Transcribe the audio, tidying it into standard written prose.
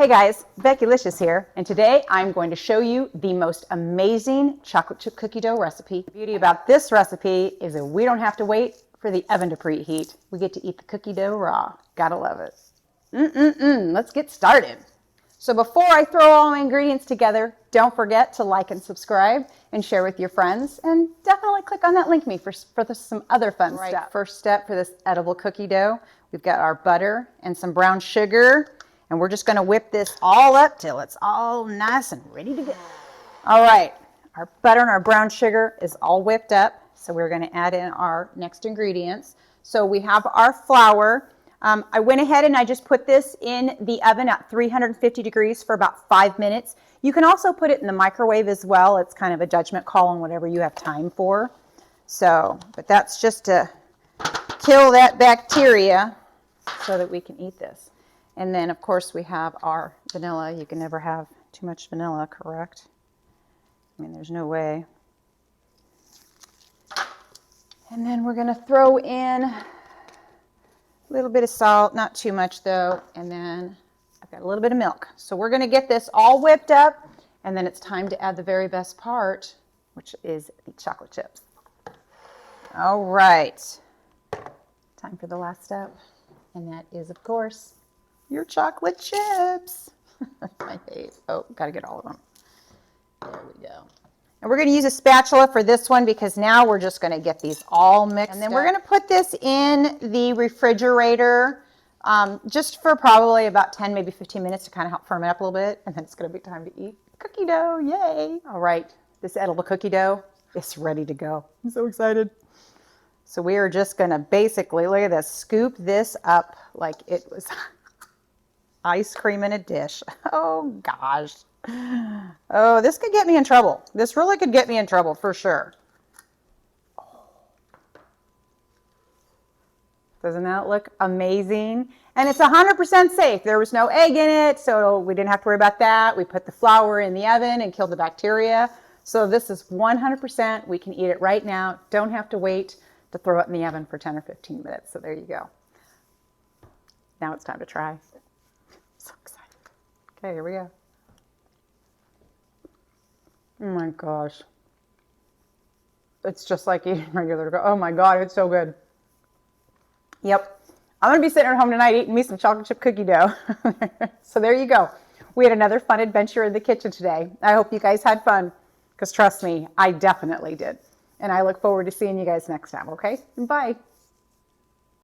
Hey guys, Becki-licious here, and today I'm going to show you the most amazing chocolate chip cookie dough recipe. The beauty about this recipe is that we don't have to wait for the oven to preheat. We get to eat the cookie dough raw. Gotta love it. Let's get started. So before I throw all my ingredients together, don't forget to like and subscribe and share with your friends, and definitely click on that link me for some other fun stuff. First step for this edible cookie dough, we've got our butter and some brown sugar. And we're just going to whip this all up till it's all nice and ready to go. All right, our butter and our brown sugar is all whipped up. So we're going to add in our next ingredients. So we have our flour. I went ahead and I just put this in the oven at 350 degrees for about 5 minutes. You can also put it in the microwave as well. It's kind of a judgment call on whatever you have time for. So, but that's just to kill that bacteria so that we can eat this. And then, of course, we have our vanilla. You can never have too much vanilla, correct? I mean, there's no way. And then we're going to throw in a little bit of salt, not too much though. And then I've got a little bit of milk. So we're going to get this all whipped up, and then it's time to add the very best part, which is the chocolate chips. All right. Time for the last step. And that is, of course, your chocolate chips. My face. Oh, got to get all of them. There we go. And we're going to use a spatula for this one because now we're just going to get these all mixed. And then we're going to put this in the refrigerator just for probably about 10, maybe 15 minutes to kind of help firm it up a little bit. And then it's going to be time to eat cookie dough. Yay. All right. This edible cookie dough is ready to go. I'm so excited. So we are just going to basically, look at this, scoop this up like it was ice cream in a dish. Oh gosh. Oh, this could get me in trouble. This really could get me in trouble for sure. Doesn't that look amazing? And it's 100% safe. There was no egg in it, so we didn't have to worry about that. We put the flour in the oven and killed the bacteria. So this is 100%. We can eat it right now. Don't have to wait to throw it in the oven for 10 or 15 minutes. So there you go. Now it's time to try. So excited. Okay, here we go. Oh my gosh. It's just like eating regular dough. Oh my God, it's so good. Yep. I'm going to be sitting at home tonight eating me some chocolate chip cookie dough. So there you go. We had another fun adventure in the kitchen today. I hope you guys had fun, because trust me, I definitely did. And I look forward to seeing you guys next time, okay? Bye.